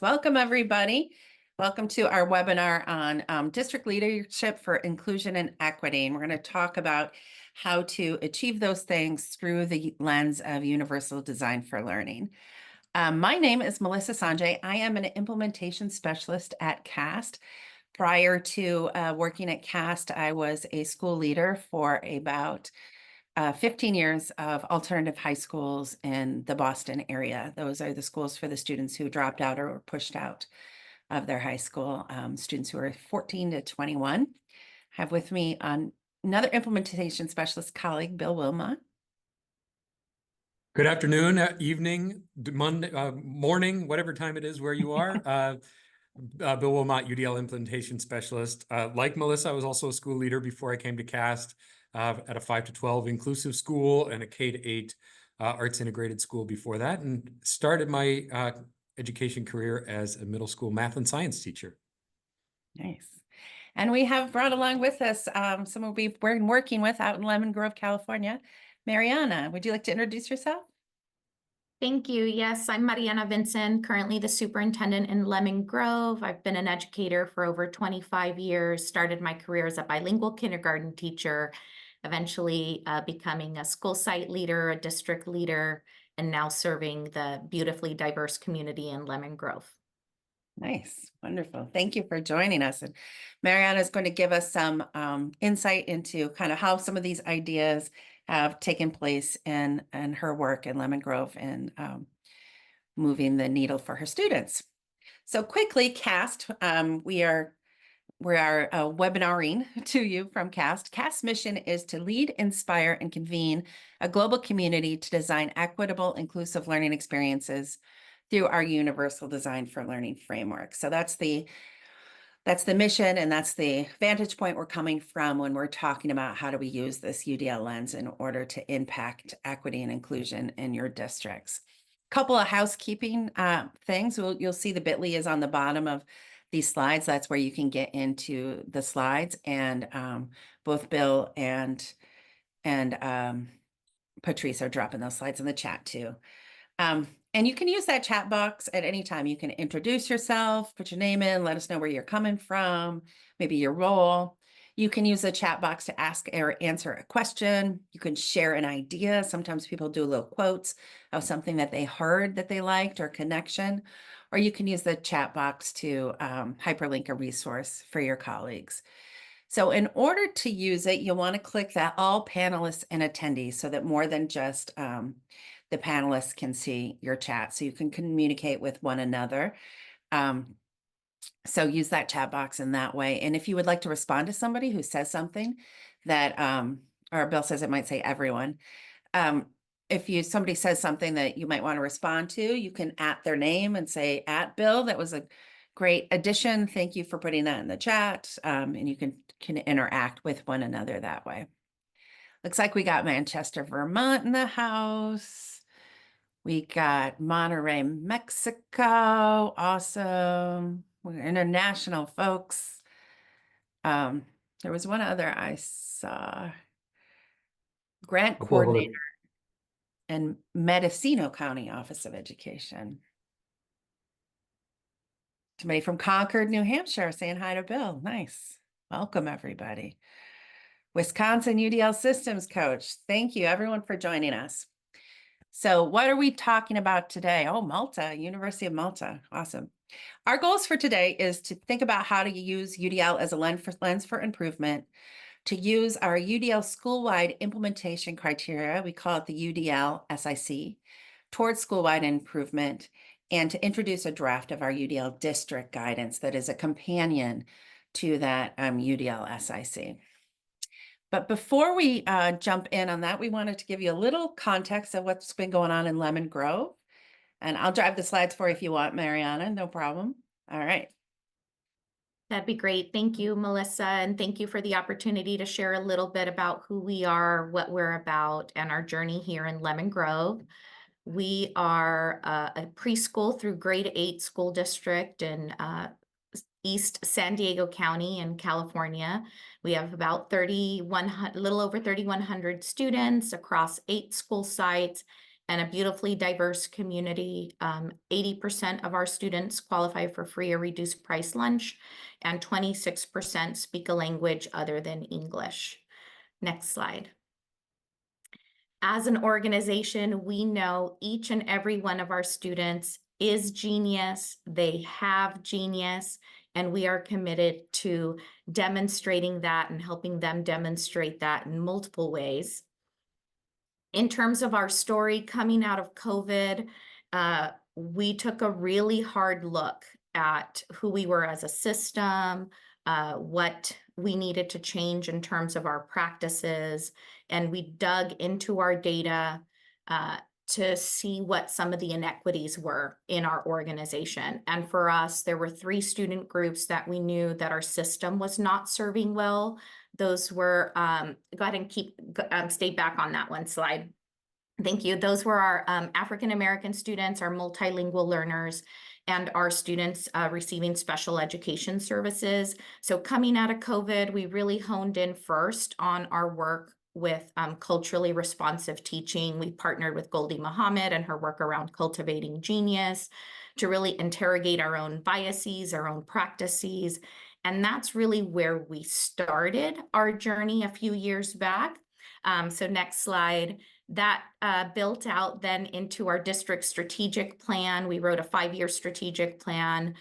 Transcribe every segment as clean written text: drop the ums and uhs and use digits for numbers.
Welcome, everybody. Welcome to our webinar on district leadership for inclusion and equity. And we're going to talk about how to achieve those things through the lens of universal design for learning. My name is Melissa Sanjay. I am an implementation specialist at CAST. Prior to working at CAST, I was a school leader for about 15 years of alternative high schools in the Boston area. Those are the schools for the students who dropped out or were pushed out of their high school, students who are 14 to 21. I have with me another implementation specialist colleague, Bill Wilmot. Good afternoon, evening, Monday, morning, whatever time it is where you are. Bill Wilmot, UDL implementation specialist. Like Melissa, I was also a school leader before I came to CAST at a 5 to 12 inclusive school and a K to 8 arts integrated school before that, and started my education career as a middle school math and science teacher. Nice. And we have brought along with us someone we've been working with out in Lemon Grove, California. Mariana, would you like to introduce yourself? Thank you. Yes, I'm Mariana Vincent, currently the superintendent in Lemon Grove. I've been an educator for over 25 years, started my career as a bilingual kindergarten teacher, eventually becoming a school site leader, a district leader, and now serving the beautifully diverse community in Lemon Grove. Nice, wonderful. Thank you for joining us. And Mariana is going to give us some insight into kind of how some of these ideas have taken place in her work in Lemon Grove and moving the needle for her students. So quickly, CAST, we are webinaring to you from CAST. CAST's mission is to lead, inspire, and convene a global community to design equitable, inclusive learning experiences through our universal design for learning framework. So that's the mission, and that's the vantage point we're coming from when we're talking about how do we use this UDL lens in order to impact equity and inclusion in your districts. Couple of housekeeping things. You'll see the bit.ly is on the bottom of these slides. That's where you can get into the slides, and both Bill and Patrice are dropping those slides in the chat too. And you can use that chat box at any time. You can introduce yourself, put your name in, let us know where you're coming from, maybe your role. You can use the chat box to ask or answer a question. You can share an idea. Sometimes people do little quotes of something that they heard that they liked or connection. Or you can use the chat box to hyperlink a resource for your colleagues. So in order to use it, you'll want to click that all panelists and attendees so that more than just the panelists can see your chat, so you can communicate with one another. So use that chat box in that way. And if you would like to respond to somebody who says something that, or Bill says it might say everyone, if somebody says something that you might want to respond to, you can @ their name and say @Bill. That was a great addition. Thank you for putting that in the chat. And you can interact with one another that way. Looks like we got Manchester, Vermont in the house. We got Monterrey, Mexico. Awesome. We're international folks. There was one other I saw. Grant coordinator and Mendocino County Office of Education. Somebody from Concord, New Hampshire saying hi to Bill. Nice. Welcome, everybody. Wisconsin UDL systems coach. Thank you, everyone, for joining us. So what are we talking about today? Oh, Malta, University of Malta. Awesome. Our goals for today is to think about how to use UDL as a lens for improvement, to use our UDL school-wide implementation criteria, we call it the UDL SIC, towards school-wide improvement, and to introduce a draft of our UDL district guidance that is a companion to that UDL SIC. But before we jump in on that, we wanted to give you a little context of what's been going on in Lemon Grove. And I'll drive the slides for you if you want, Mariana, no problem. All right. That'd be great. Thank you, Melissa. And thank you for the opportunity to share a little bit about who we are, what we're about, and our journey here in Lemon Grove. We are a preschool through grade 8 school district in East San Diego County in California. We have about a little over 3,100 students across 8 school sites and a beautifully diverse community. 80% of our students qualify for free or reduced price lunch, and 26% speak a language other than English. Next slide. As an organization, we know each and every one of our students is genius, they have genius, and we are committed to demonstrating that and helping them demonstrate that in multiple ways. In terms of our story coming out of COVID, we took a really hard look at who we were as a system, what we needed to change in terms of our practices, and we dug into our data to see what some of the inequities were in our organization. And for us, there were 3 student groups that we knew that our system was not serving well. Those were, go ahead and stay back on that one slide. Thank you. Those were our African-American students, our multilingual learners, and our students receiving special education services. So coming out of COVID, we really honed in first on our work with culturally responsive teaching. We partnered with Goldie Muhammad and her work around cultivating genius to really interrogate our own biases, our own practices. And that's really where we started our journey a few years back. So next slide. That built out then into our district strategic plan. We wrote a 5-year strategic plan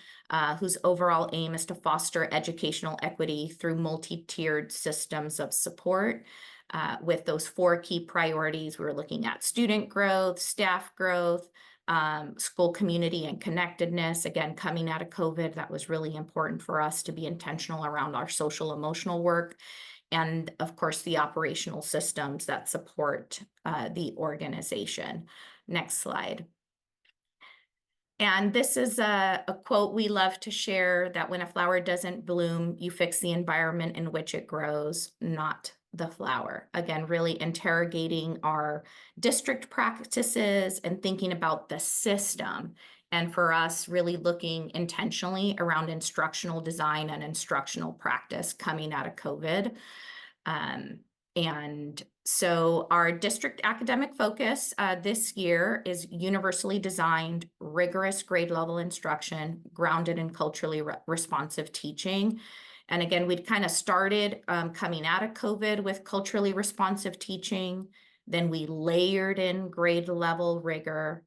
whose overall aim is to foster educational equity through multi-tiered systems of support. With those 4 key priorities, we were looking at student growth, staff growth, school community and connectedness. Again, coming out of COVID, that was really important for us to be intentional around our social emotional work. And of course, the operational systems that support the organization. Next slide. And this is a quote we love to share, that when a flower doesn't bloom, you fix the environment in which it grows, not the flower. Again, really interrogating our district practices and thinking about the system. And for us, really looking intentionally around instructional design and instructional practice coming out of COVID. And so our district academic focus this year is universally designed, rigorous grade level instruction, grounded in culturally responsive teaching. And again, we'd kind of started coming out of COVID with culturally responsive teaching. Then we layered in grade level rigor.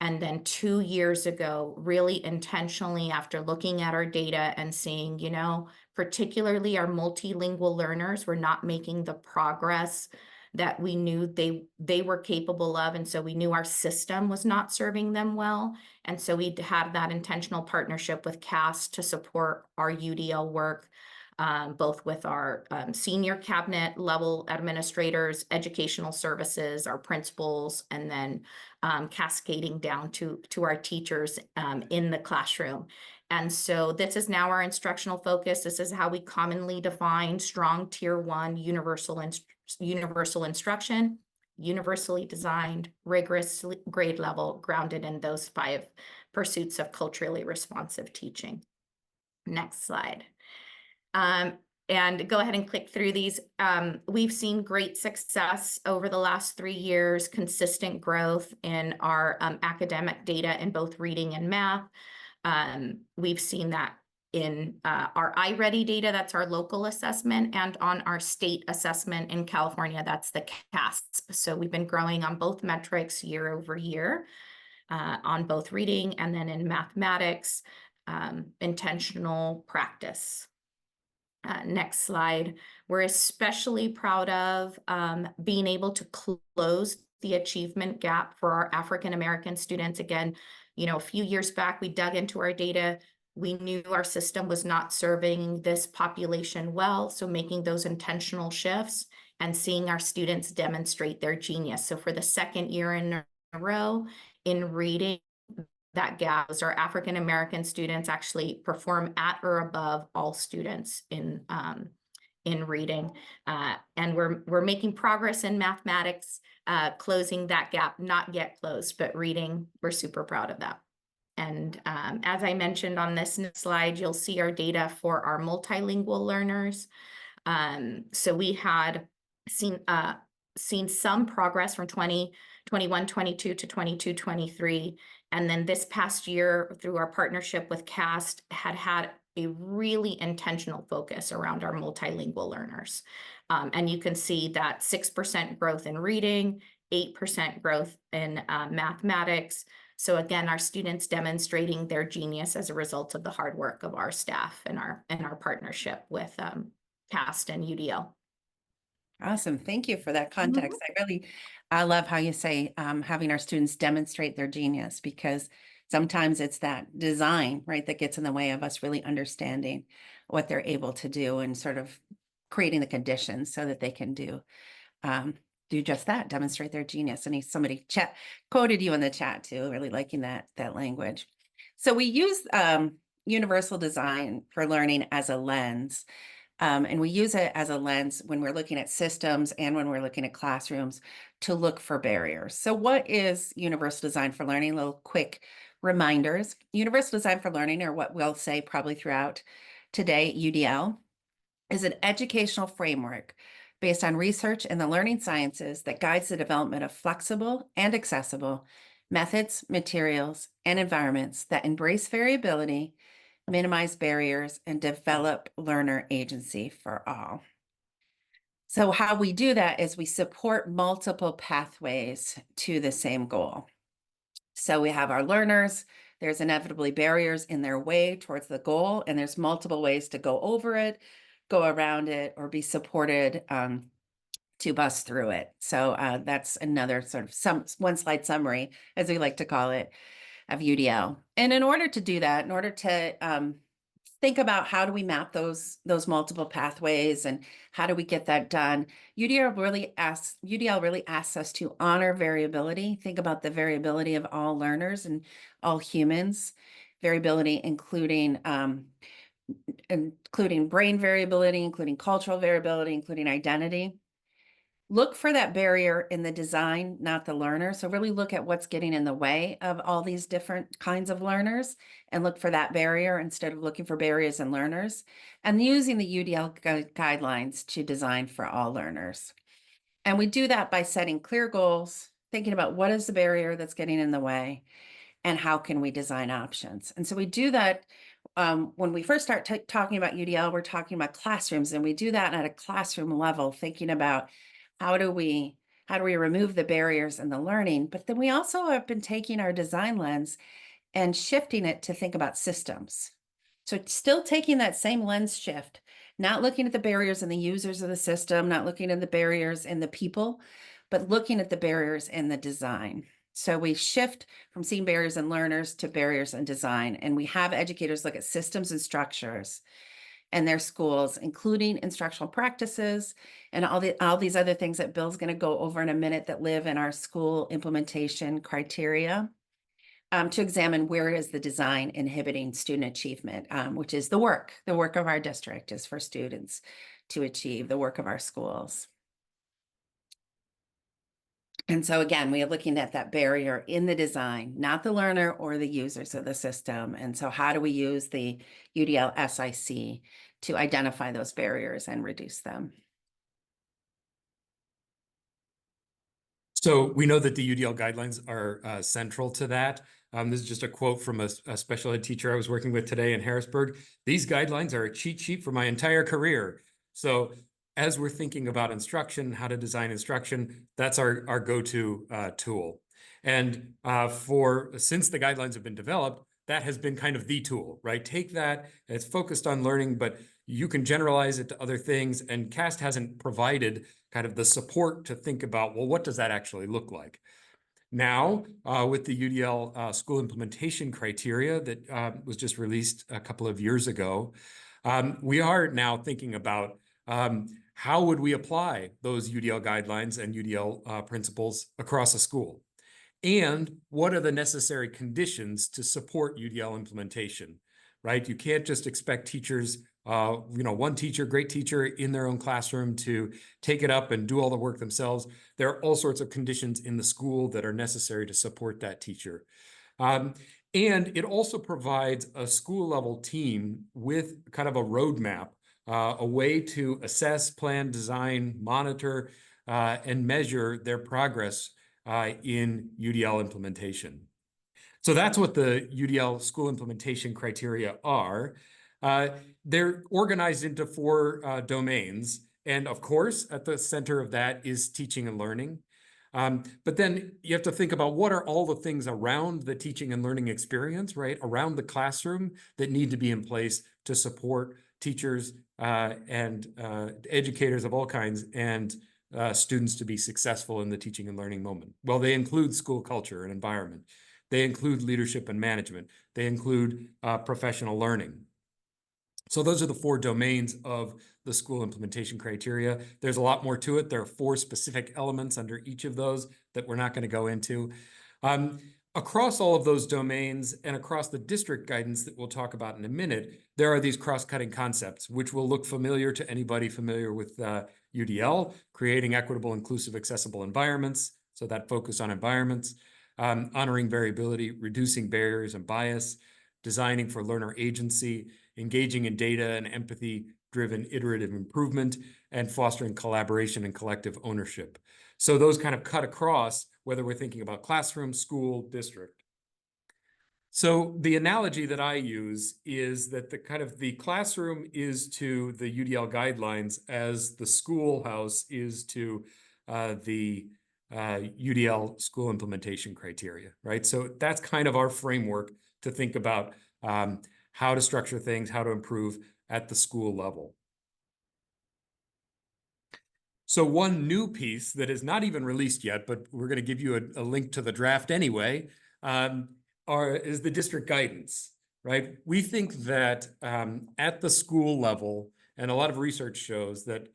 And then 2 years ago, really intentionally, after looking at our data and seeing, you know, particularly our multilingual learners were not making the progress that we knew they were capable of. And so we knew our system was not serving them well. And so we had that intentional partnership with CAST to support our UDL work, both with our senior cabinet level administrators, educational services, our principals, and then cascading down to our teachers in the classroom. And so this is now our instructional focus. This is how we commonly define strong tier 1 universal instruction, universally designed, rigorous grade level, grounded in those 5 pursuits of culturally responsive teaching. Next slide. And go ahead and click through these. We've seen great success over the last 3 years, consistent growth in our academic data in both reading and math. We've seen that in our iReady data, that's our local assessment, and on our state assessment in California, that's the CASP. So we've been growing on both metrics year over year, on both reading and then in mathematics, intentional practice. Next slide. We're especially proud of being able to close the achievement gap for our African-American students. Again, you know, a few years back, we dug into our data. We knew our system was not serving this population well. So making those intentional shifts and seeing our students demonstrate their genius. So for the 2nd year in a row in reading, that gap was our African-American students actually perform at or above all students in reading. And we're making progress in mathematics, closing that gap, not yet closed, but reading, we're super proud of that. And as I mentioned on this next slide, you'll see our data for our multilingual learners. So we had seen some progress from 2020 21-22 to 22-23. And then this past year, through our partnership with CAST, had a really intentional focus around our multilingual learners. And you can see that 6% growth in reading, 8% growth in mathematics. So again, our students demonstrating their genius as a result of the hard work of our staff and our partnership with CAST and UDL. Awesome. Thank you for that context. I love how you say having our students demonstrate their genius, because sometimes it's that design, right, that gets in the way of us really understanding what they're able to do and sort of creating the conditions so that they can do just that, demonstrate their genius. And somebody quoted you in the chat too, really liking that language. So we use universal design for learning as a lens. And we use it as a lens when we're looking at systems and when we're looking at classrooms to look for barriers. So what is universal design for learning? Little quick reminders. Universal design for learning, or what we'll say probably throughout today, UDL, is an educational framework based on research in the learning sciences that guides the development of flexible and accessible methods, materials, and environments that embrace variability, minimize barriers, and develop learner agency for all. So how we do that is we support multiple pathways to the same goal. So we have our learners, there's inevitably barriers in their way towards the goal, and there's multiple ways to go over it, go around it, or be supported to bust through it. So that's another sort of one slide summary, as we like to call it, of UDL. And in order to do that, in order to think about how do we map those multiple pathways and how do we get that done, UDL really asks us to honor variability. Think about the variability of all learners and all humans, variability including brain variability, including cultural variability, including identity. Look for that barrier in the design, not the learner. So really look at what's getting in the way of all these different kinds of learners and look for that barrier instead of looking for barriers in learners, and using the UDL guidelines to design for all learners. And we do that by setting clear goals, thinking about what is the barrier that's getting in the way and how can we design options. And so we do that when we first start talking about UDL, we're talking about classrooms, and we do that at a classroom level, thinking about how do we remove the barriers in the learning? But then we also have been taking our design lens and shifting it to think about systems. So still taking that same lens shift, not looking at the barriers in the users of the system, not looking at the barriers in the people, but looking at the barriers in the design. So we shift from seeing barriers in learners to barriers in design, and we have educators look at systems and structures and their schools, including instructional practices and all these other things that Bill's going to go over in a minute that live in our school implementation criteria, to examine where is the design inhibiting student achievement, which is the work of our district is for students to achieve the work of our schools. And so again, we are looking at that barrier in the design, not the learner or the users of the system. And so how do we use the UDL SIC to identify those barriers and reduce them? So we know that the UDL guidelines are central to that. This is just a quote from a special ed teacher I was working with today in Harrisburg. These guidelines are a cheat sheet for my entire career. So as we're thinking about instruction, how to design instruction, that's our go-to tool. And since the guidelines have been developed, that has been kind of the tool, right? Take that, it's focused on learning, but you can generalize it to other things. And CAST hasn't provided kind of the support to think about, well, what does that actually look like? Now, with the UDL school implementation criteria that was just released a couple of years ago, we are now thinking about how would we apply those UDL guidelines and UDL principles across a school? And what are the necessary conditions to support UDL implementation, right? You can't just expect teachers, one teacher, great teacher in their own classroom to take it up and do all the work themselves. There are all sorts of conditions in the school that are necessary to support that teacher. And it also provides a school level team with kind of a roadmap, a way to assess, plan, design, monitor, and measure their progress in UDL implementation. So that's what the UDL school implementation criteria are. They're organized into 4 domains. And of course, at the center of that is teaching and learning. But then you have to think about what are all the things around the teaching and learning experience, right? Around the classroom that need to be in place to support teachers and educators of all kinds and students to be successful in the teaching and learning moment. Well, they include school culture and environment. They include leadership and management. They include professional learning. So those are the 4 domains of the school implementation criteria. There's a lot more to it. There are 4 specific elements under each of those that we're not going to go into. Across all of those domains and across the district guidance that we'll talk about in a minute, there are these cross-cutting concepts, which will look familiar to anybody familiar with UDL, creating equitable, inclusive, accessible environments. So that focus on environments. Honoring variability, reducing barriers and bias, designing for learner agency, engaging in data and empathy-driven iterative improvement, and fostering collaboration and collective ownership. So those kind of cut across whether we're thinking about classroom, school, district. So the analogy that I use is that the classroom is to the UDL guidelines as the schoolhouse is to the UDL school implementation criteria, right? So that's kind of our framework to think about how to structure things, how to improve at the school level. So one new piece that is not even released yet, but we're going to give you a link to the draft anyway, is the district guidance, right? We think that at the school level, and a lot of research shows that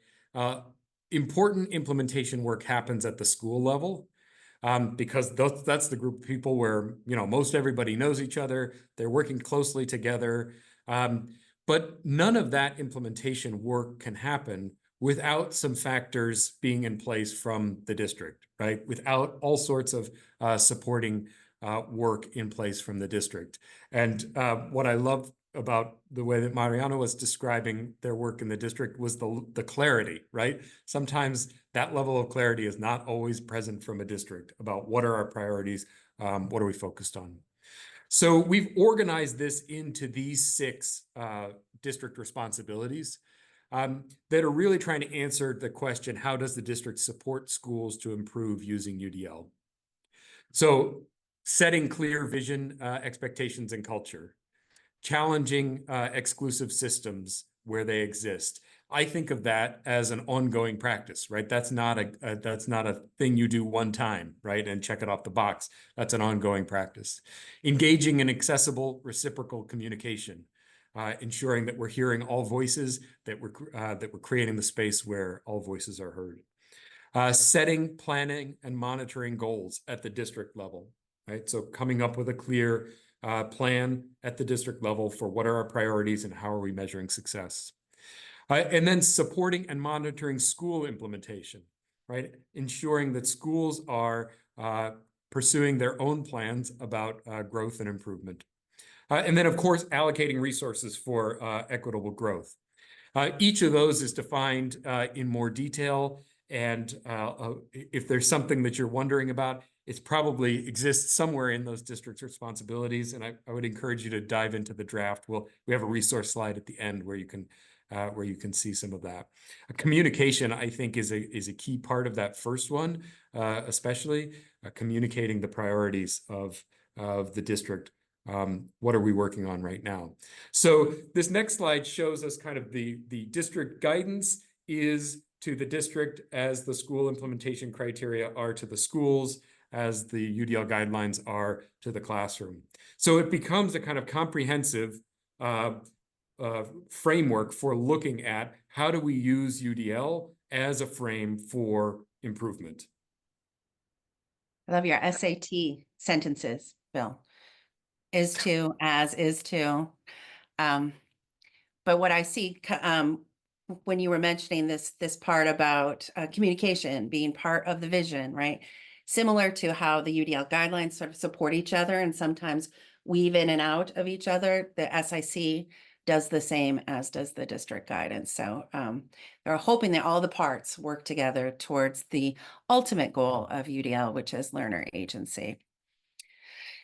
important implementation work happens at the school level because that's the group of people where, most everybody knows each other. They're working closely together. But none of that implementation work can happen without some factors being in place from the district, right? Without all sorts of supporting work in place from the district. And what I love about the way that Mariano was describing their work in the district was the clarity, right? Sometimes that level of clarity is not always present from a district about what are our priorities, what are we focused on. So we've organized this into these 6 district responsibilities that are really trying to answer the question, how does the district support schools to improve using UDL? So setting clear vision, expectations, and culture, challenging exclusive systems where they exist. I think of that as an ongoing practice, right? That's not a thing you do one time, right? And check it off the box. That's an ongoing practice. Engaging in accessible reciprocal communication, ensuring that we're hearing all voices, that we're creating the space where all voices are heard. Setting, planning, and monitoring goals at the district level, right? So coming up with a clear plan at the district level for what are our priorities and how are we measuring success. And then supporting and monitoring school implementation, right? Ensuring that schools are pursuing their own plans about growth and improvement. And then, of course, allocating resources for equitable growth. Each of those is defined in more detail. And if there's something that you're wondering about, it probably exists somewhere in those districts' responsibilities. And I would encourage you to dive into the draft. We have a resource slide at the end where you can see some of that. Communication, I think, is a key part of that first one, especially communicating the priorities of the district. What are we working on right now? So this next slide shows us kind of the district guidance is to the district as the school implementation criteria are to the schools, as the UDL guidelines are to the classroom. So it becomes a kind of comprehensive framework for looking at how do we use UDL as a frame for improvement. I love your SAT sentences, Bill. Is to, as, is to. But what I see when you were mentioning this part about communication being part of the vision, right? Similar to how the UDL guidelines sort of support each other and sometimes weave in and out of each other, the SIC does the same as does the district guidance. So they're hoping that all the parts work together towards the ultimate goal of UDL, which is learner agency.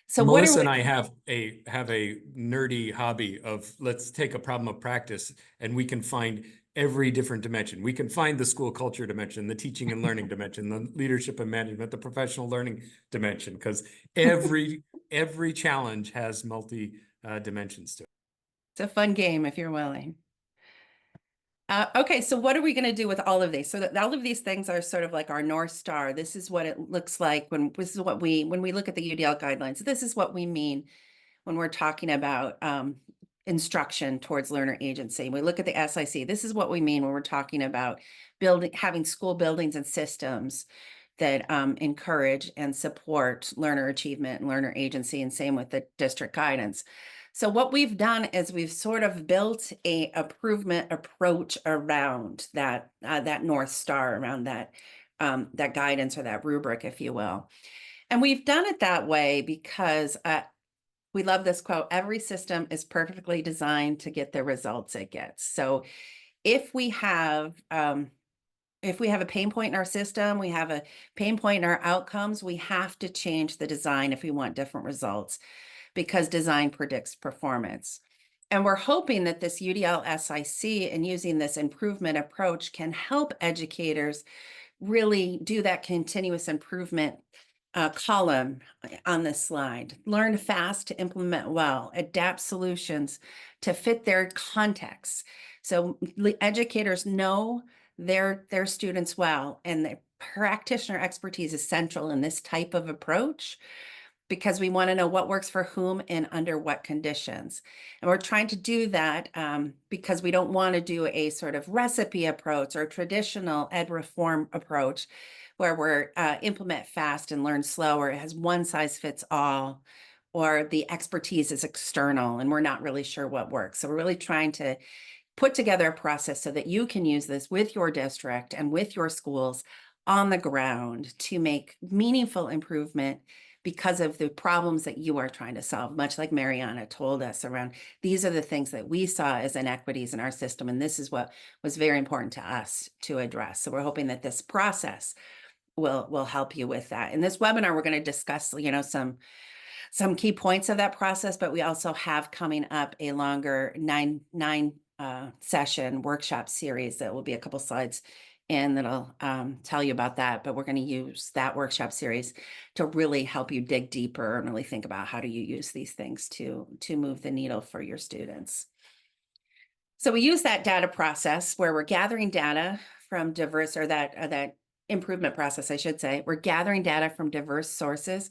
So what are Melissa we? and I have a nerdy hobby of, let's take a problem of practice and we can find every different dimension. We can find the school culture dimension, the teaching and learning dimension, the leadership and management, the professional learning dimension, because every challenge has multi dimensions to it. It's a fun game if you're willing. Okay, so what are we going to do with all of these? So that all of these things are sort of like our North Star. This is what it looks like when we look at the UDL guidelines. This is what we mean when we're talking about instruction towards learner agency. We look at the SIC. This is what we mean when we're talking about having school buildings and systems that encourage and support learner achievement and learner agency, and same with the district guidance. So what we've done is we've sort of built a improvement approach around that North Star, around that guidance or that rubric, if you will. And we've done it that way because we love this quote: every system is perfectly designed to get the results it gets. So if we have a pain point in our system, we have a pain point in our outcomes, we have to change the design if we want different results, because design predicts performance. And we're hoping that this UDL SIC and using this improvement approach can help educators really do that continuous improvement column on this slide. Learn fast to implement well, adapt solutions to fit their context. So educators know their students well, and the practitioner expertise is central in this type of approach, because we want to know what works for whom and under what conditions. And we're trying to do that because we don't want to do a sort of recipe approach or traditional ed reform approach where we're implement fast and learn slow, or it has one size fits all, or the expertise is external and we're not really sure what works. So we're really trying to put together a process so that you can use this with your district and with your schools on the ground to make meaningful improvement because of the problems that you are trying to solve, much like Mariana told us around, these are the things that we saw as inequities in our system, and this is what was very important to us to address. So we're hoping that this process will help you with that. In this webinar, we're going to discuss, some key points of that process, but we also have coming up a longer nine session workshop series that will be a couple slides and that'll tell you about that. But we're going to use that workshop series to really help you dig deeper and really think about how do you use these things to move the needle for your students. So we use that data process where we're gathering data from diverse, or that improvement process, I should say. We're gathering data from diverse sources.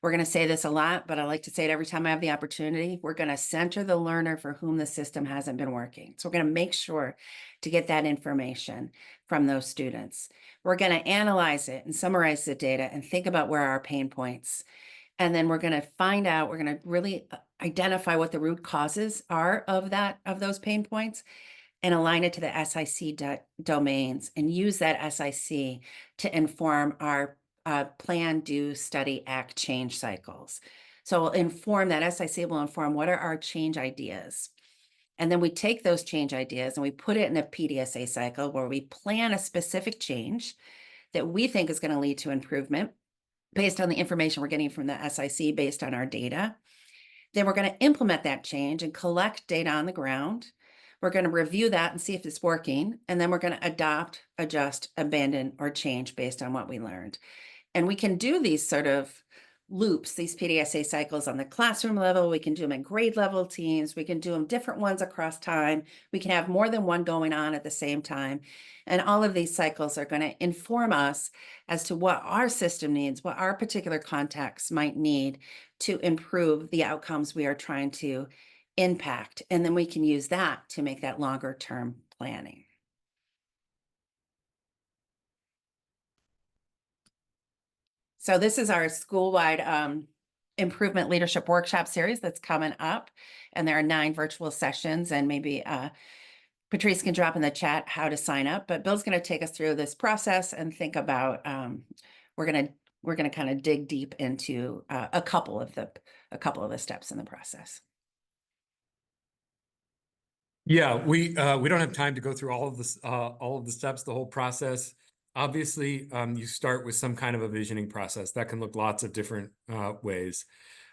We're going to say this a lot, but I like to say it every time I have the opportunity. We're going to center the learner for whom the system hasn't been working. So we're going to make sure to get that information from those students. We're going to analyze it and summarize the data and think about where are our pain points. And then we're going to find out, we're going to really identify what the root causes are of those pain points, and align it to the SIC domains, and use that SIC to inform our plan, do, study, act, change cycles. So we'll inform that SIC will inform what are our change ideas. And then we take those change ideas and we put it in a PDSA cycle where we plan a specific change that we think is going to lead to improvement based on the information we're getting from the SIC based on our data. Then we're going to implement that change and collect data on the ground. We're going to review that and see if it's working. And then we're going to adopt, adjust, abandon, or change based on what we learned. And we can do these sort of loops, these PDSA cycles on the classroom level. We can do them in grade level teams. We can do them different ones across time. We can have more than one going on at the same time. And all of these cycles are going to inform us as to what our system needs, what our particular context might need to improve the outcomes we are trying to impact. And then we can use that to make that longer term planning. So this is our school-wide improvement leadership workshop series that's coming up, and there are 9 virtual sessions, and maybe Patrice can drop in the chat how to sign up, but Bill's going to take us through this process and think about, we're going to kind of dig deep into a couple of the steps in the process. Yeah, we don't have time to go through all of this, all of the steps, the whole process. Obviously, you start with some kind of a visioning process that can look lots of different ways.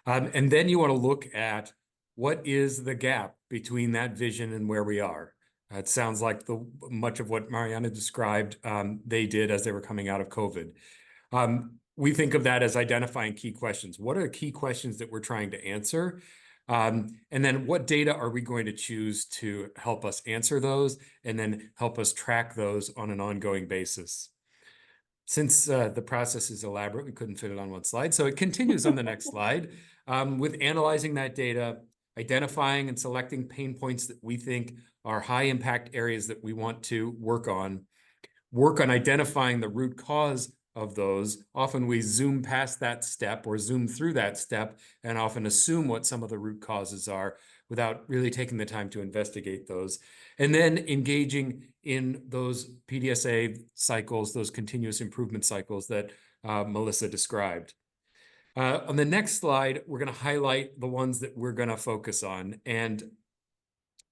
And then you want to look at what is the gap between that vision and where we are. It sounds like much of what Mariana described, they did as they were coming out of COVID. We think of that as identifying key questions. What are the key questions that we're trying to answer? And then what data are we going to choose to help us answer those and then help us track those on an ongoing basis? Since the process is elaborate, we couldn't fit it on one slide. So it continues on the next slide with analyzing that data, identifying and selecting pain points that we think are high impact areas that we want to work on identifying the root cause of those. Often we zoom past that step or zoom through that step and often assume what some of the root causes are without really taking the time to investigate those. And then engaging in those PDSA cycles, those continuous improvement cycles that Melissa described. On the next slide, we're going to highlight the ones that we're going to focus on. And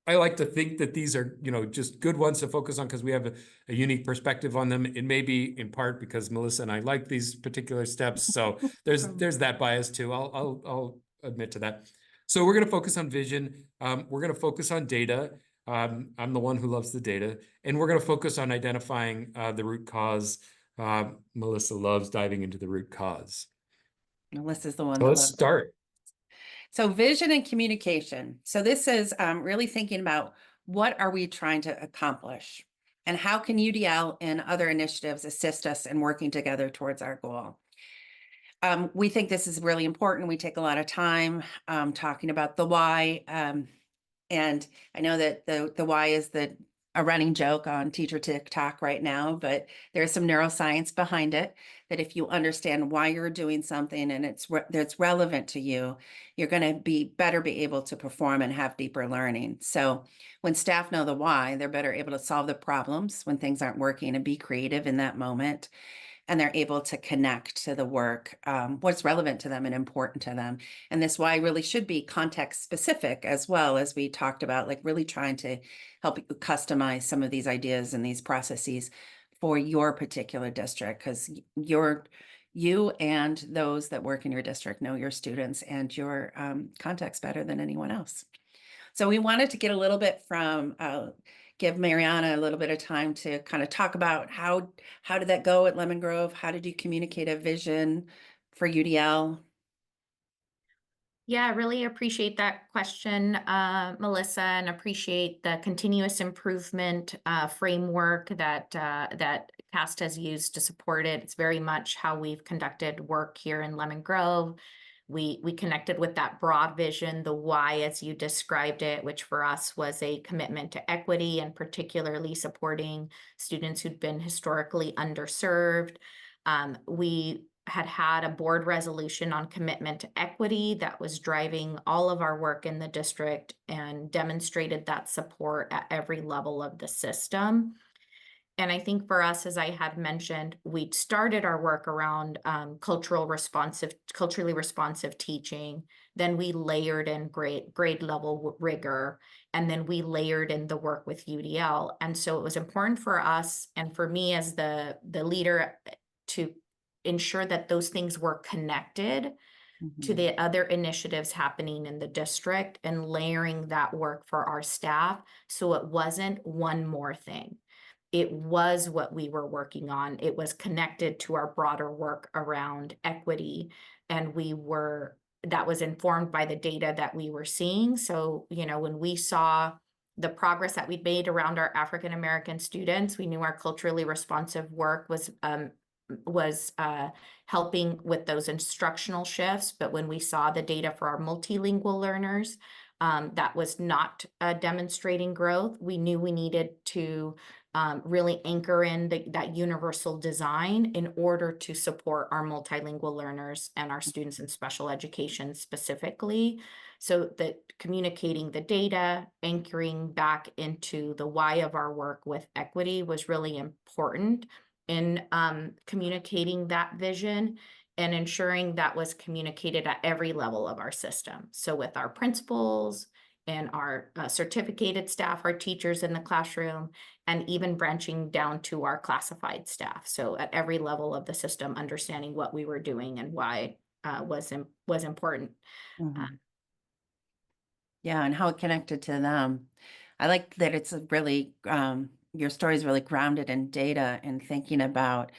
I like to think that these are, just good ones to focus on because we have a unique perspective on them. It may be in part because Melissa and I like these particular steps. So there's that bias too. I'll admit to that. So we're going to focus on vision. We're going to focus on data. I'm the one who loves the data, and we're going to focus on identifying the root cause. Melissa loves diving into the root cause. Melissa's the one So that let's loves it. start. So vision and communication. So this is really thinking about what are we trying to accomplish and how can UDL and other initiatives assist us in working together towards our goal. We think this is really important. We take a lot of time talking about the why. And I know that the why is a running joke on teacher TikTok right now, but there's some neuroscience behind it that if you understand why you're doing something and it's relevant to you, you're going to be able to perform and have deeper learning. So when staff know the why, they're better able to solve the problems when things aren't working and be creative in that moment. And they're able to connect to the work, what's relevant to them and important to them. And this why really should be context specific as well, as we talked about, like really trying to help you customize some of these ideas and these processes for your particular district, because you and those that work in your district know your students and your context better than anyone else. So we wanted to get a little bit from give Mariana a little bit of time to kind of talk about how did that go at Lemon Grove? How did you communicate a vision for UDL? Yeah, I really appreciate that question, Melissa, and appreciate the continuous improvement framework that CAST has used to support it. It's very much how we've conducted work here in Lemon Grove. We connected with that broad vision, the why as you described it, which for us was a commitment to equity and particularly supporting students who'd been historically underserved. We had a board resolution on commitment to equity that was driving all of our work in the district and demonstrated that support at every level of the system. And I think for us, as I had mentioned, we started our work around culturally responsive teaching. Then we layered in grade level rigor, and then we layered in the work with UDL. And so it was important for us and for me as the leader to ensure that those things were connected to the other initiatives happening in the district and layering that work for our staff. So it wasn't one more thing. It was what we were working on. It was connected to our broader work around equity. And that was informed by the data that we were seeing. So, when we saw the progress that we'd made around our African-American students, we knew our culturally responsive work was helping with those instructional shifts. But when we saw the data for our multilingual learners, that was not demonstrating growth. We knew we needed to really anchor in that universal design in order to support our multilingual learners and our students in special education specifically. So that communicating the data, anchoring back into the why of our work with equity was really important in communicating that vision and ensuring that was communicated at every level of our system. So with our principals in our certificated staff, our teachers in the classroom, and even branching down to our classified staff. So at every level of the system, understanding what we were doing and why was important. Mhm. Yeah, and how it connected to them. I like that it's a really, your story is really grounded in data and thinking about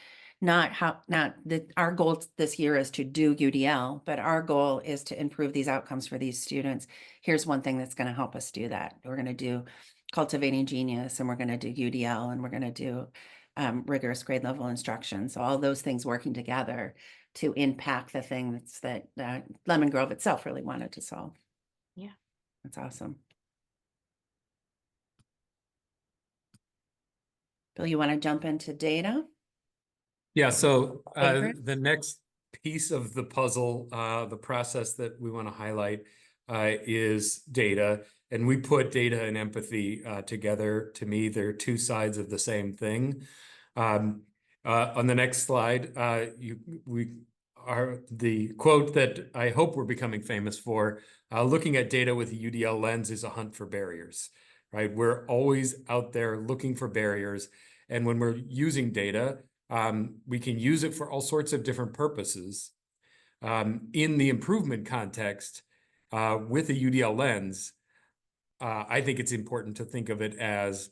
not that our goal this year is to do UDL, but our goal is to improve these outcomes for these students. Here's one thing that's going to help us do that. We're going to do Cultivating Genius, and we're going to do UDL, and we're going to do rigorous grade level instruction. So all those things working together to impact the thing that Lemon Grove itself really wanted to solve. Yeah. That's awesome. Bill, you want to jump into data? Yeah, so Favorite? the next piece of the puzzle, the process that we want to highlight is data. And we put data and empathy together. To me, they're two sides of the same thing. On the next slide, we are the quote that I hope we're becoming famous for. Looking at data with a UDL lens is a hunt for barriers, right? We're always out there looking for barriers. And when we're using data, we can use it for all sorts of different purposes. In the improvement context, with a UDL lens, I think it's important to think of it as,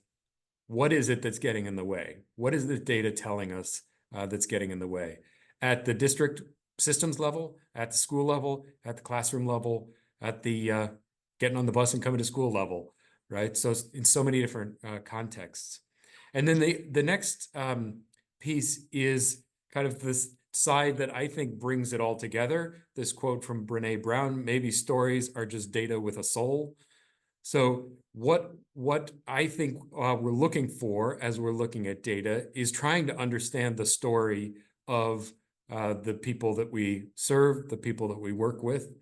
what is it that's getting in the way? What is the data telling us that's getting in the way? At the district systems level, at the school level, at the classroom level, at the getting on the bus and coming to school level, right? So in so many different contexts. And then the next piece is kind of this side that I think brings it all together. This quote from Brene Brown, maybe stories are just data with a soul. So what I think we're looking for as we're looking at data is trying to understand the story of the people that we serve, the people that we work with,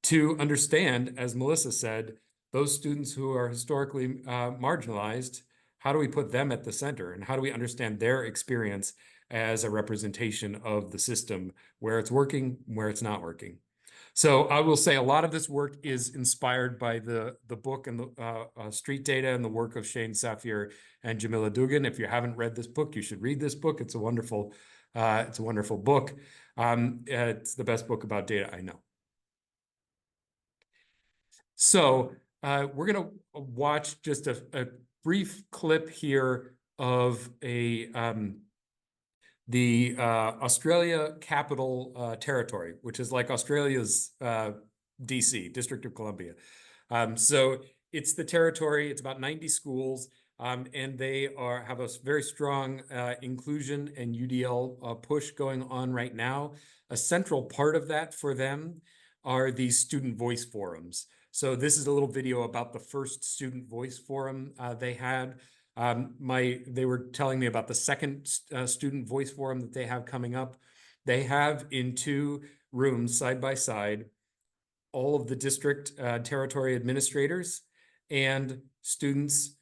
to understand, as Melissa said, those students who are historically marginalized. How do we put them at the center, and how do we understand their experience as a representation of the system, where it's working, where it's not working? So I will say a lot of this work is inspired by the book and the street data and the work of Shane Safier and Jamila Dugan. If you haven't read this book, you should read this book. It's a wonderful book. It's the best book about data I know. So we're going to watch just a brief clip here of the Australia Capital Territory, which is like Australia's DC, District of Columbia. So it's the territory, it's about 90 schools, and they have a very strong inclusion and UDL push going on right now. A central part of that for them are these student voice forums. So this is a little video about the first student voice forum they had. They were telling me about the second student voice forum that they have coming up. They have in 2 rooms side by side all of the district territory administrators and students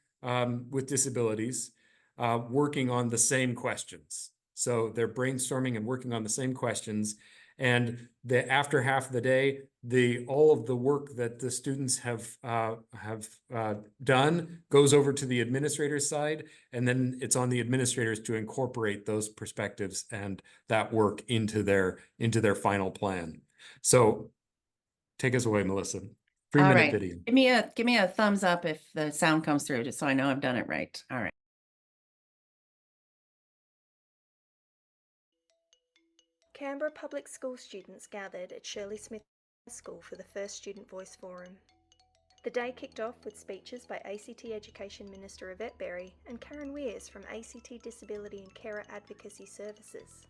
with disabilities working on the same questions. So they're brainstorming and working on the same questions. And after half of the day, all of the work that the students have done goes over to the administrator's side, and then it's on the administrators to incorporate those perspectives and that work into their final plan. So take us away, Melissa. 3-minute All right. video. Give me a thumbs up if the sound comes through, just so I know I've done it right. All right. Canberra Public School students gathered at Shirley Smith High School for the first Student Voice Forum. The day kicked off with speeches by ACT Education Minister Yvette Berry and Karen Weirs from ACT Disability and Carer Advocacy Services.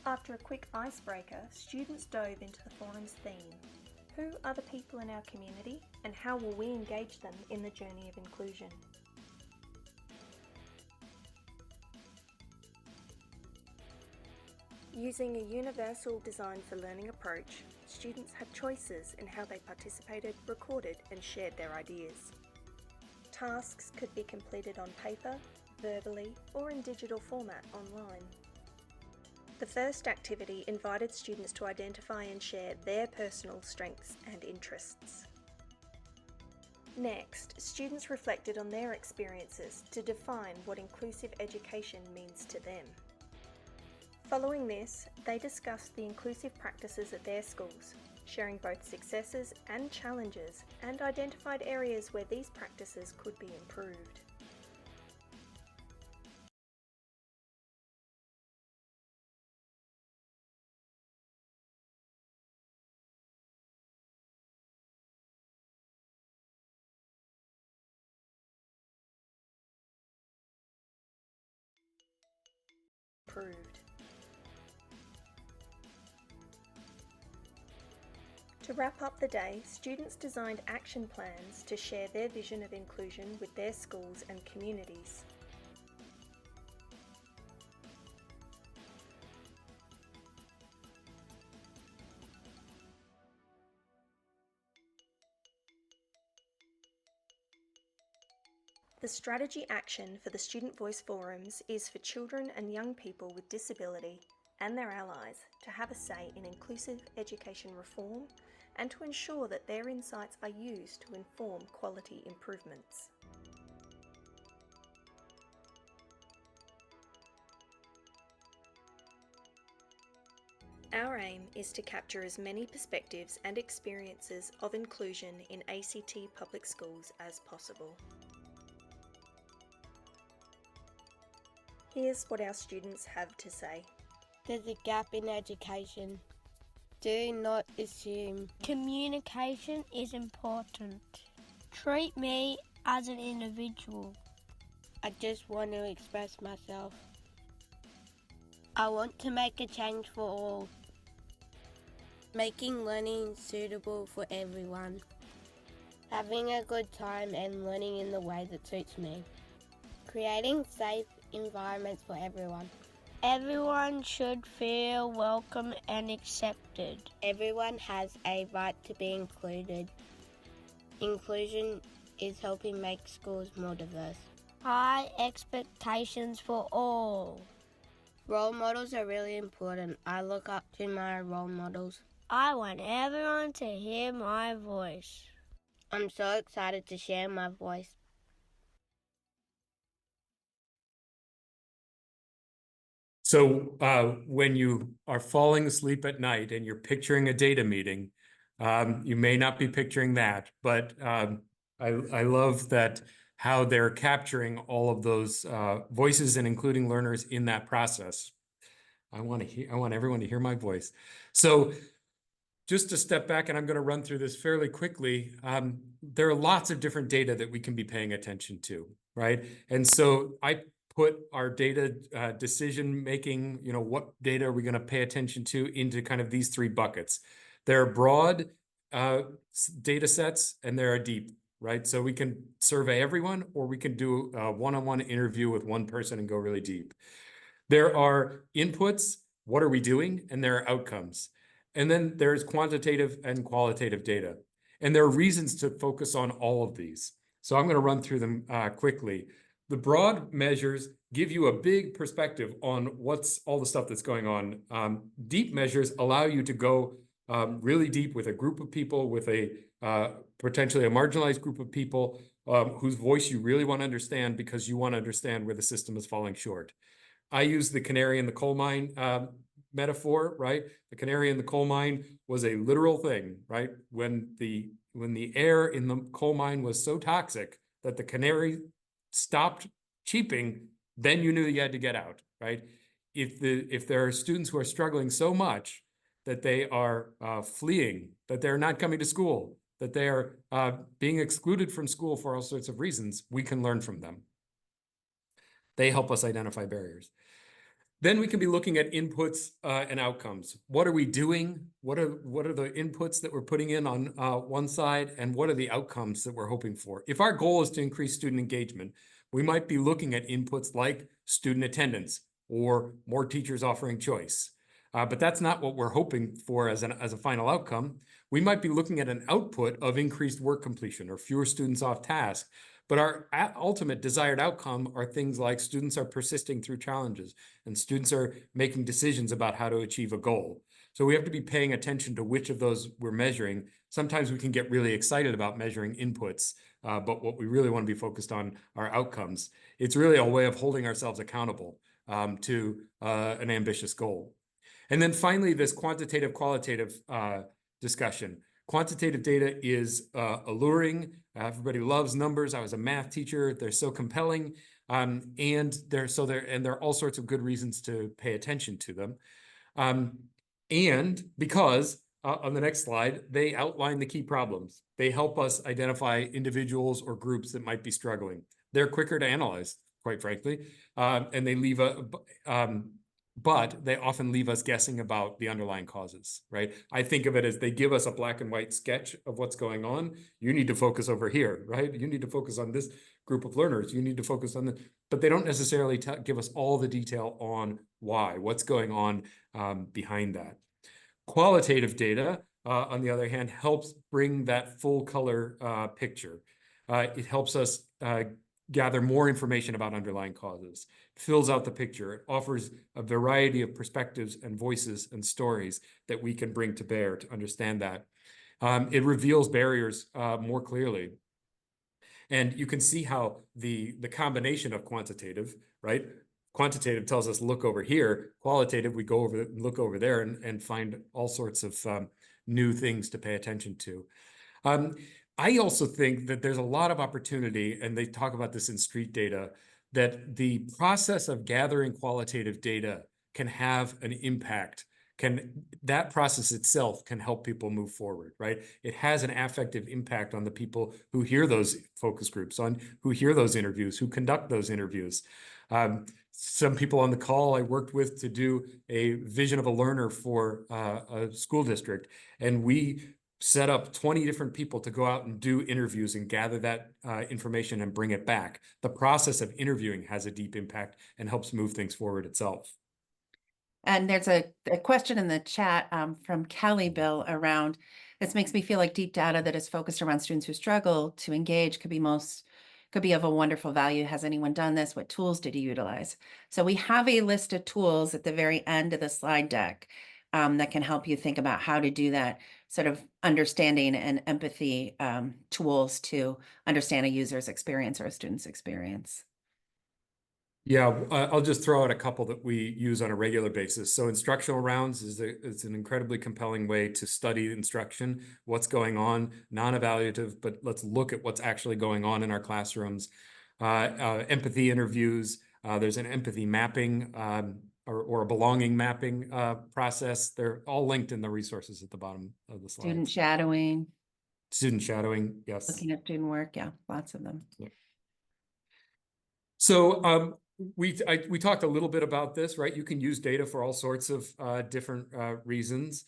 After a quick icebreaker, students dove into the forum's theme: who are the people in our community and how will we engage them in the journey of inclusion? Using a universal design for learning approach, students had choices in how they participated, recorded and shared their ideas. Tasks could be completed on paper, verbally or in digital format online. The The first activity invited students to identify and share their personal strengths and interests. Next, students reflected on their experiences to define what inclusive education means to them. Following this, they discussed the inclusive practices at their schools, sharing both successes and challenges, and identified areas where these practices could be improved. To wrap up the day, students designed action plans to share their vision of inclusion with their schools and communities. The strategy action for the Student Voice Forums is for children and young people with disability and their allies to have a say in inclusive education reform and to ensure that their insights are used to inform quality improvements. Our aim is to capture as many perspectives and experiences of inclusion in ACT public schools as possible. Here's what our students have to say. There's a gap in education. Do not assume. Communication is important. Treat me as an individual. I just want to express myself. I want to make a change for all. Making learning suitable for everyone. Having a good time and learning in the way that suits me. Creating safe environments for everyone. Everyone should feel welcome and accepted. Everyone has a right to be included. Inclusion is helping make schools more diverse. High expectations for all. Role models are really important. I look up to my role models. I want everyone to hear my voice. I'm so excited to share my voice. So when you are falling asleep at night and you're picturing a data meeting, you may not be picturing that, but I love that how they're capturing all of those voices and including learners in that process. I want everyone to hear my voice. So just to step back, and I'm going to run through this fairly quickly, there are lots of different data that we can be paying attention to, right? And so I put our data decision-making, what data are we going to pay attention to into kind of these three buckets. There are broad data sets and there are deep, right? So we can survey everyone, or we can do a one-on-one interview with one person and go really deep. There are inputs, what are we doing? And there are outcomes. And then there's quantitative and qualitative data. And there are reasons to focus on all of these. So I'm going to run through them quickly. The broad measures give you a big perspective on what's all the stuff that's going on. Deep measures allow you to go really deep with a group of people, with a potentially a marginalized group of people whose voice you really want to understand because you want to understand where the system is falling short. I use the canary in the coal mine metaphor, right? The canary in the coal mine was a literal thing, right? When the air in the coal mine was so toxic that the canary stopped cheeping, then you knew you had to get out, right? If there are students who are struggling so much that they are fleeing, that they're not coming to school, that they are being excluded from school for all sorts of reasons, we can learn from them. They help us identify barriers. Then we can be looking at inputs and outcomes. What are we doing? What are the inputs that we're putting in on one side, and what are the outcomes that we're hoping for? If our goal is to increase student engagement, we might be looking at inputs like student attendance or more teachers offering choice. But that's not what we're hoping for as a final outcome. We might be looking at an output of increased work completion or fewer students off task. But our ultimate desired outcome are things like students are persisting through challenges and students are making decisions about how to achieve a goal. So we have to be paying attention to which of those we're measuring. Sometimes we can get really excited about measuring inputs, but what we really want to be focused on are outcomes. It's really a way of holding ourselves accountable to an ambitious goal. And then finally, this quantitative qualitative discussion. Quantitative data is alluring. Everybody loves numbers. I was a math teacher. They're so compelling, and there are all sorts of good reasons to pay attention to them. And because on the next slide, they outline the key problems. They help us identify individuals or groups that might be struggling. They're quicker to analyze, quite frankly, and they leave but they often leave us guessing about the underlying causes, right? I think of it as they give us a black and white sketch of what's going on. You need to focus over here, right? You need to focus on this group of learners. You need to focus on but they don't necessarily give us all the detail on why, what's going on behind that. Qualitative data, on the other hand, helps bring that full color picture. It helps us gather more information about underlying causes, fills out the picture. It offers a variety of perspectives and voices and stories that we can bring to bear to understand that. It reveals barriers more clearly. And you can see how the combination of quantitative, right? Quantitative tells us, look over here. Qualitative, we go over, look over there and find all sorts of new things to pay attention to. I also think that there's a lot of opportunity, and they talk about this in street data, that the process of gathering qualitative data can have an impact. That process itself can help people move forward, right? It has an affective impact on the people who hear those focus groups, on who hear those interviews, who conduct those interviews. Some people on the call I worked with to do a vision of a learner for a school district, and we set up 20 different people to go out and do interviews and gather that information and bring it back. The process of interviewing has a deep impact and helps move things forward itself. And there's a question in the chat from Kelly Bill around, this makes me feel like deep data that is focused around students who struggle to engage could be of a wonderful value. Has anyone done this? What tools did you utilize? So we have a list of tools at the very end of the slide deck that can help you think about how to do that sort of understanding and empathy tools to understand a user's experience or a student's experience. Yeah, I'll just throw out a couple that we use on a regular basis. So instructional rounds is an incredibly compelling way to study instruction, what's going on, non-evaluative, but let's look at what's actually going on in our classrooms. Empathy interviews, there's an empathy mapping or a belonging mapping process. They're all linked in the resources at the bottom of the slide. Student shadowing. Student shadowing, yes. Looking at student work, yeah, lots of them. Yeah. So we talked a little bit about this, right? You can use data for all sorts of different reasons.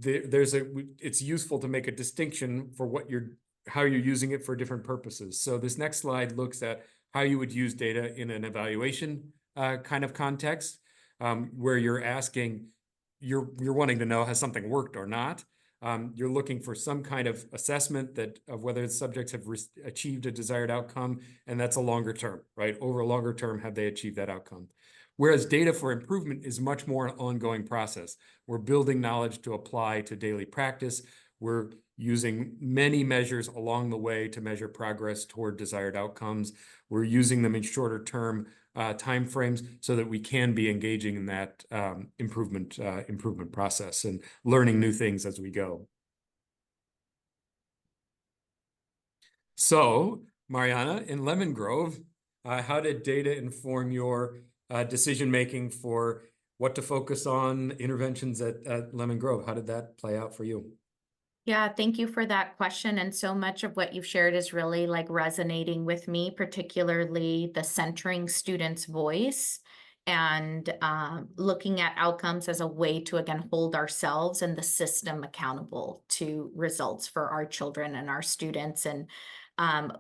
It's useful to make a distinction for how you're using it for different purposes. So this next slide looks at how you would use data in an evaluation kind of context, where you're wanting to know, has something worked or not? You're looking for some kind of assessment of whether the subjects have achieved a desired outcome, and that's a longer term, right? Over a longer term, have they achieved that outcome? Whereas data for improvement is much more an ongoing process. We're building knowledge to apply to daily practice. We're using many measures along the way to measure progress toward desired outcomes. We're using them in shorter term timeframes so that we can be engaging in that improvement process and learning new things as we go. So, Mariana, in Lemon Grove, how did data inform your decision-making for what to focus on, interventions at Lemon Grove? How did that play out for you? Yeah, thank you for that question. And so much of what you've shared is really like resonating with me, particularly the centering students' voice and looking at outcomes as a way to, again, hold ourselves and the system accountable to results for our children and our students. And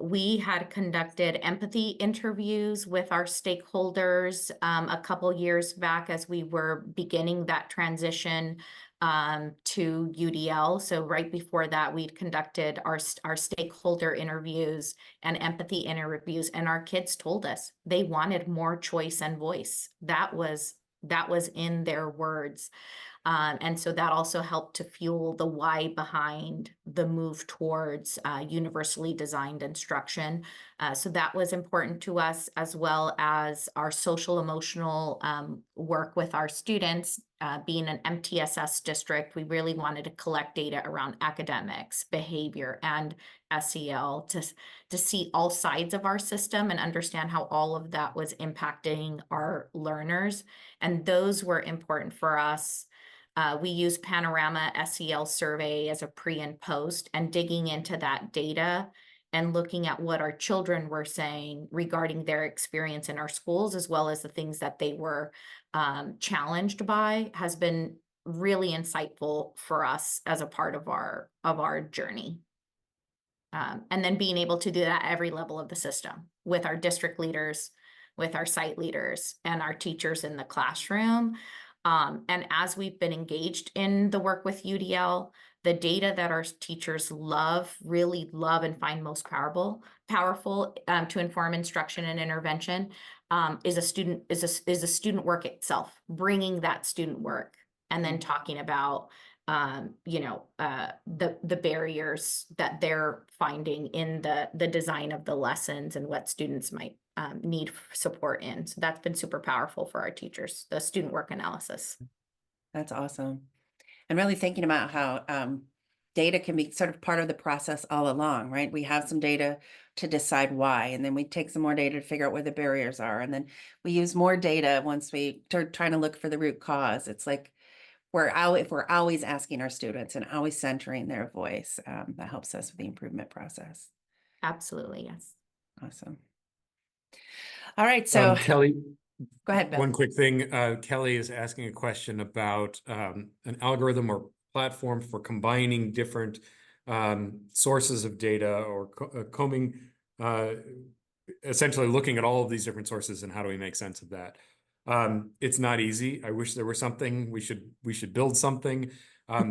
We had conducted empathy interviews with our stakeholders a couple years back as we were beginning that transition to UDL. So right before that, we'd conducted our stakeholder interviews and empathy interviews, and our kids told us they wanted more choice and voice. That was in their words. And so that also helped to fuel the why behind the move towards universally designed instruction. So that was important to us, as well as our social emotional work with our students. Being an MTSS district, we really wanted to collect data around academics, behavior, and SEL to see all sides of our system and understand how all of that was impacting our learners. And those were important for us. We use Panorama SEL survey as a pre and post, and digging into that data and looking at what our children were saying regarding their experience in our schools, as well as the things that they were challenged by, has been really insightful for us as a part of our journey. And then being able to do that at every level of the system with our district leaders, with our site leaders, and our teachers in the classroom. And as we've been engaged in the work with UDL, the data that our teachers really love and find most powerful to inform instruction and intervention is a student work itself, bringing that student work and then talking about the barriers that they're finding in the design of the lessons and what students might need support in. So that's been super powerful for our teachers, the student work analysis. That's awesome. And really thinking about how data can be sort of part of the process all along, right? We have some data to decide why, and then we take some more data to figure out where the barriers are. And then we use more data once we start trying to look for the root cause. It's like if we're always asking our students and always centering their voice, that helps us with the improvement process. Absolutely, yes. Awesome. All right, so Kelly, go ahead, Bill. one quick thing. Kelly is asking a question about an algorithm or platform for combining different sources of data, or combing, essentially looking at all of these different sources and how do we make sense of that. It's not easy. I wish there were something. We should build something.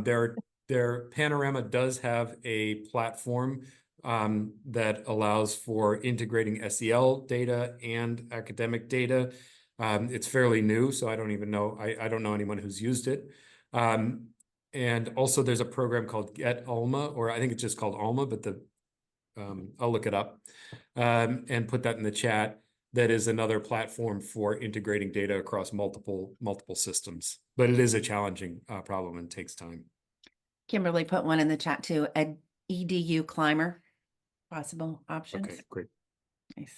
Their Panorama does have a platform that allows for integrating SEL data and academic data. It's fairly new, so I don't even know. I don't know anyone who's used it. And also there's a program called Get Alma, or I think it's just called Alma, but I'll look it up and put that in the chat. That is another platform for integrating data across multiple systems, but it is a challenging problem and takes time. Kimberly put one in the chat too, EDU Climber, possible options. Okay, great. Nice.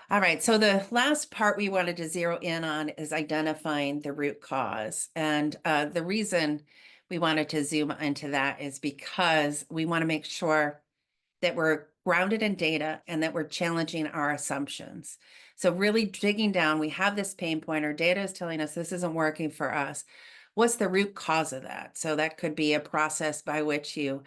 All right, so the last part we wanted to zero in on is identifying the root cause. And the reason we wanted to zoom into that is because we want to make sure that we're grounded in data and that we're challenging our assumptions. So really digging down, we have this pain point, our data is telling us this isn't working for us. What's the root cause of that? So that could be a process by which you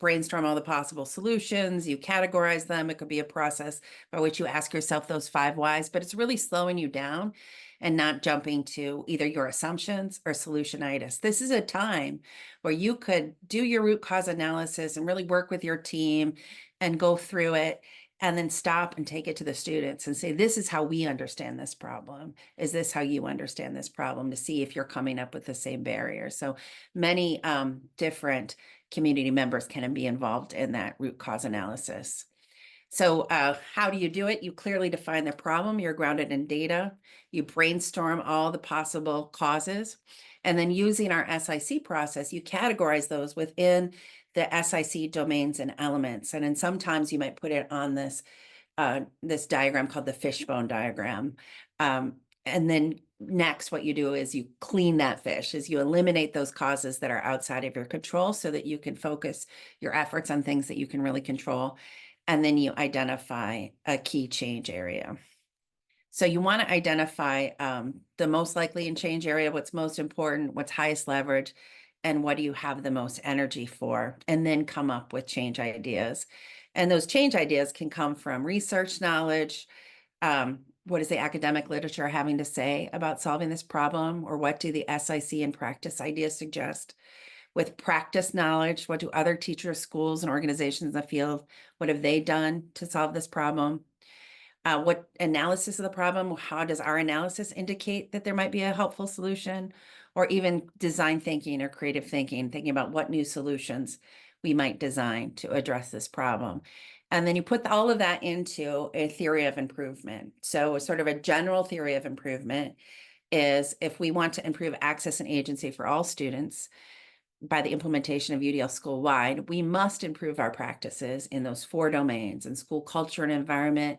brainstorm all the possible solutions, you categorize them. It could be a process by which you ask yourself those 5 whys, but it's really slowing you down and not jumping to either your assumptions or solutionitis. This is a time where you could do your root cause analysis and really work with your team and go through it, and then stop and take it to the students and say, this is how we understand this problem. Is this how you understand this problem? To see if you're coming up with the same barriers. So many different community members can be involved in that root cause analysis. So how do you do it? You clearly define the problem. You're grounded in data. You brainstorm all the possible causes. And then using our SIC process, you categorize those within the SIC domains and elements. And then sometimes you might put it on this diagram called the fishbone diagram. And then next, what you do is you clean that fish, is you eliminate those causes that are outside of your control so that you can focus your efforts on things that you can really control. And then you identify a key change area. So you want to identify the most likely in change area, what's most important, what's highest leverage, and what do you have the most energy for, and then come up with change ideas. And those change ideas can come from research knowledge. What is the academic literature having to say about solving this problem? Or what do the SIC and practice ideas suggest? With practice knowledge, what do other teachers, schools, and organizations in the field, what have they done to solve this problem? What analysis of the problem, how does our analysis indicate that there might be a helpful solution? Or even design thinking or creative thinking, thinking about what new solutions we might design to address this problem. And then you put all of that into a theory of improvement. So sort of a general theory of improvement is, if we want to improve access and agency for all students by the implementation of UDL school-wide, we must improve our practices in those 4 domains: in school culture and environment,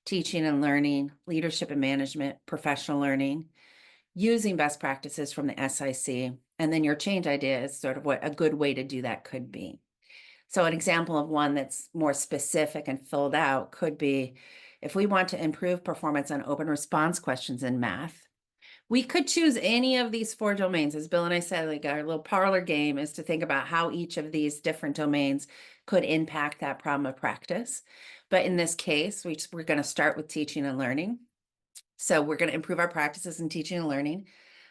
teaching and learning, leadership and management, professional learning, using best practices from the SIC. And then your change idea is sort of what a good way to do that could be. So an example of one that's more specific and filled out could be, if we want to improve performance on open response questions in math, we could choose any of these 4 domains. As Bill and I said, like, our little parlor game is to think about how each of these different domains could impact that problem of practice. But in this case, we're going to start with teaching and learning. So we're going to improve our practices in teaching and learning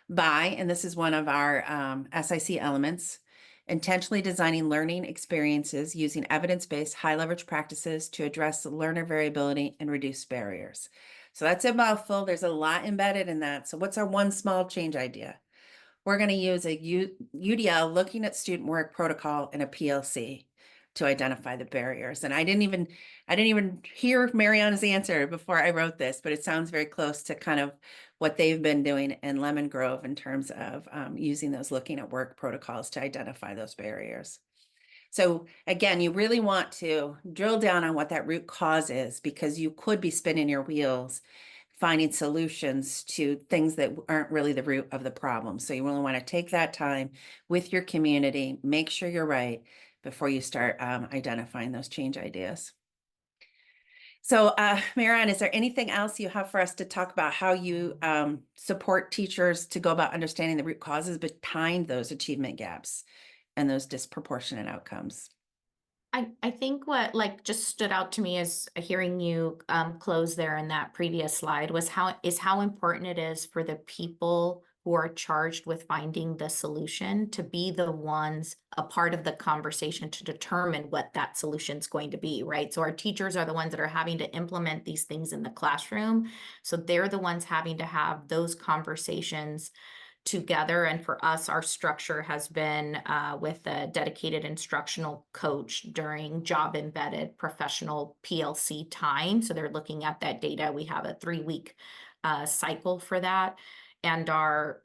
by, and this is one of our SIC elements, intentionally designing learning experiences using evidence-based high leverage practices to address learner variability and reduce barriers. So that's a mouthful. There's a lot embedded in that. So what's our one small change idea? We're going to use a UDL looking at student work protocol and a PLC to identify the barriers. And I didn't even hear Mariana's answer before I wrote this, but it sounds very close to kind of what they've been doing in Lemon Grove in terms of using those looking at work protocols to identify those barriers. So again, you really want to drill down on what that root cause is, because you could be spinning your wheels finding solutions to things that aren't really the root of the problem. So you really want to take that time with your community, make sure you're right before you start identifying those change ideas. So Marianne, is there anything else you have for us to talk about how you support teachers to go about understanding the root causes behind those achievement gaps and those disproportionate outcomes? I think what just stood out to me as hearing you close there in that previous slide was how important it is for the people who are charged with finding the solution to be the ones a part of the conversation to determine what that solution is going to be, right? So our teachers are the ones that are having to implement these things in the classroom. So they're the ones having to have those conversations together. And for us, our structure has been with a dedicated instructional coach during job embedded professional PLC time. So they're looking at that data. We have a 3-week cycle for that. And our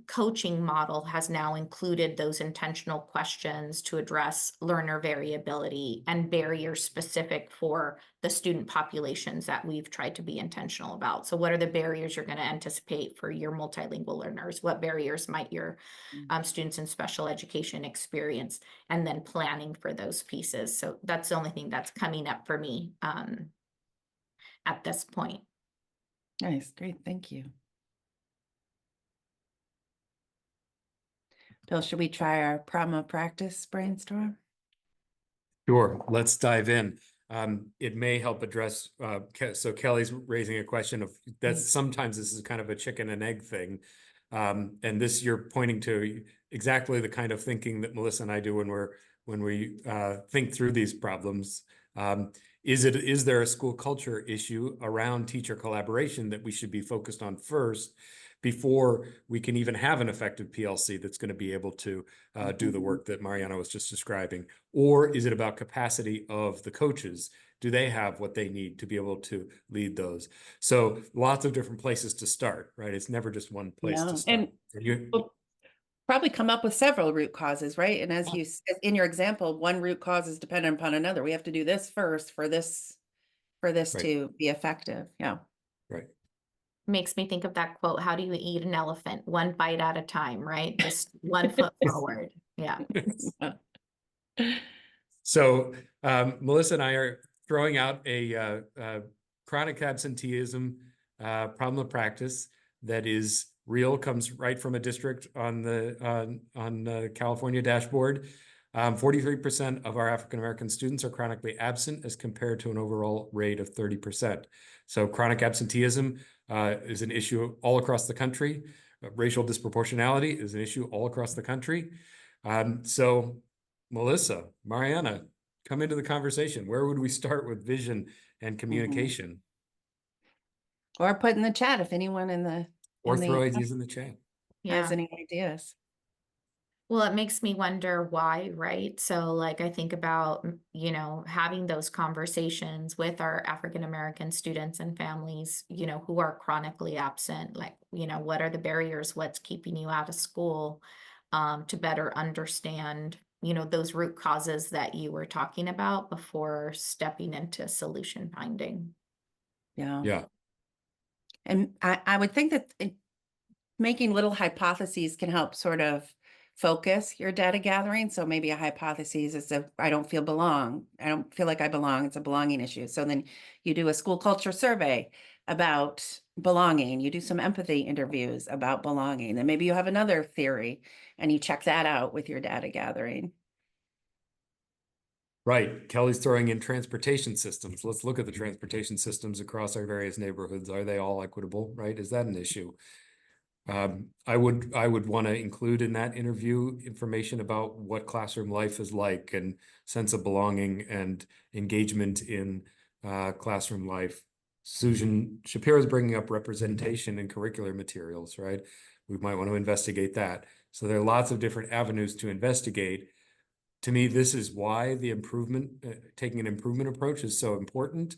coaching model has now included those intentional questions to address learner variability and barriers specific for the student populations that we've tried to be intentional about. So what are the barriers you're going to anticipate for your multilingual learners? What barriers might your students in special education experience? And then planning for those pieces. So that's the only thing that's coming up for me at this point. Nice, great, thank you. Bill, should we try our problem of practice brainstorm? Sure, let's dive in. It may help address, so Kelly's raising a question of that sometimes this is kind of a chicken and egg thing. And this you're pointing to exactly the kind of thinking that Melissa and I do when we think through these problems. Is there a school culture issue around teacher collaboration that we should be focused on first before we can even have an effective PLC that's going to be able to do the work that Mariana was just describing? Or is it about capacity of the coaches? Do they have what they need to be able to lead those? So lots of different places to start, right? It's never just one place to start. And we'll probably come up with several root causes, right? And as you said in your example, one root cause is dependent upon another. We have to do this first for this right. to be effective. Yeah. Right. Makes me think of that quote, how do you eat an elephant? One bite at a time, right? Just one foot forward. Yeah. So Melissa and I are throwing out a chronic absenteeism problem of practice that is real, comes right from a district on the California dashboard. 43% of our African-American students are chronically absent as compared to an overall rate of 30%. So chronic absenteeism is an issue all across the country. Racial disproportionality is an issue all across the country. So Melissa, Mariana, come into the conversation. Where would we start with vision and communication? Or put in the chat if anyone Or throw ideas in the chat. has any ideas. Well, it makes me wonder why, right? So like I think about, you know, having those conversations with our African American students and families, you know, who are chronically absent, like, you know, what are the barriers? What's keeping you out of school? To better understand, you know, those root causes that you were talking about before stepping into solution finding. Yeah. Yeah. And I would think that making little hypotheses can help sort of focus your data gathering. So maybe a hypothesis is I don't feel like I belong. It's a belonging issue. So then you do a school culture survey about belonging. You do some empathy interviews about belonging. Then maybe you have another theory and you check that out with your data gathering. Right. Kelly's throwing in transportation systems. Let's look at the transportation systems across our various neighborhoods. Are they all equitable? Right? Is that an issue? I would want to include in that interview information about what classroom life is like and sense of belonging and engagement in classroom life. Susan Shapiro is bringing up representation in curricular materials, right? We might want to investigate that. So there are lots of different avenues to investigate. To me, this is why the taking an improvement approach is so important.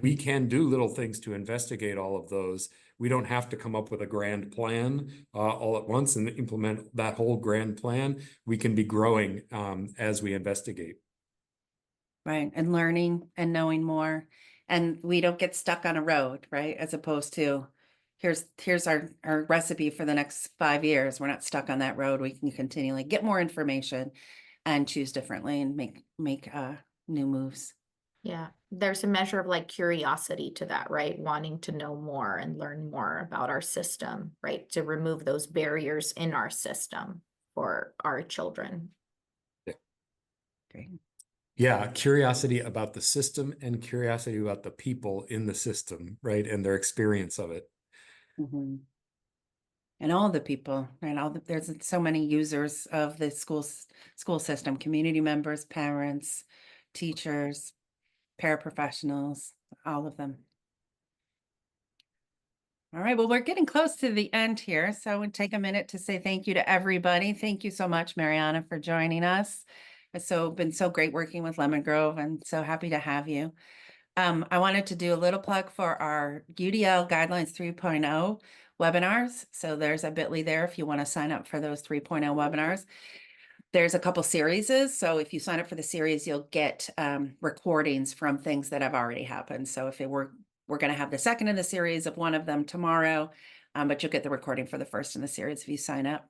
We can do little things to investigate all of those. We don't have to come up with a grand plan all at once and implement that whole grand plan. We can be growing as we investigate. Right. And learning and knowing more. And we don't get stuck on a road, right? As opposed to here's our recipe for the next 5 years. We're not stuck on that road. We can continually get more information and choose differently and make new moves. Yeah, there's a measure of like curiosity to that, right? Wanting to know more and learn more about our system, right? To remove those barriers in our system for our children. Yeah. Great. Yeah, curiosity about the system and curiosity about the people in the system, right? And their experience of it. Mm-hmm. And all the people, right? There's so many users of the school system, community members, parents, teachers, paraprofessionals, all of them. All right, well, we're getting close to the end here, so I would take a minute to say thank you to everybody. Thank you so much, Mariana, for joining us. It's been so great working with Lemon Grove and so happy to have you. I wanted to do a little plug for our UDL Guidelines 3.0 webinars. So there's a bit.ly there if you want to sign up for those 3.0 webinars. There's a couple series. So if you sign up for the series, you'll get recordings from things that have already happened. So if we're going to have the second in the series of one of them tomorrow, but you'll get the recording for the first in the series if you sign up.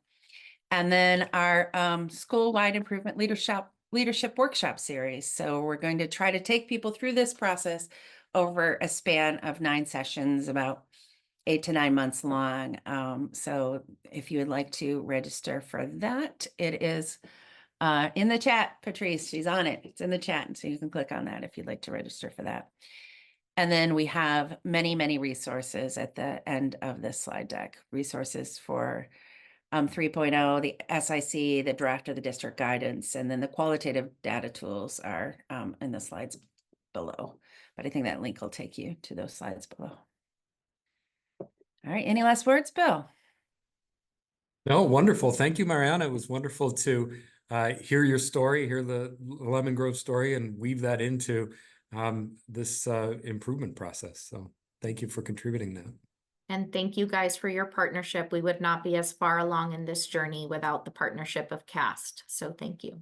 And then our school-wide improvement leadership workshop series. So we're going to try to take people through this process over a span of 9 sessions, about 8 to 9 months long. So if you would like to register for that, it is in the chat, Patrice, she's on it. It's in the chat. So you can click on that if you'd like to register for that. And then we have many, many resources at the end of this slide deck, resources for 3.0, the SIC, the draft of the district guidance, and then the qualitative data tools are in the slides below. But I think that link will take you to those slides below. All right, any last words, Bill? No, wonderful. Thank you, Mariana. It was wonderful to hear your story, hear the Lemon Grove story, and weave that into this improvement process. So thank you for contributing that. And thank you guys for your partnership. We would not be as far along in this journey without the partnership of CAST. So thank you.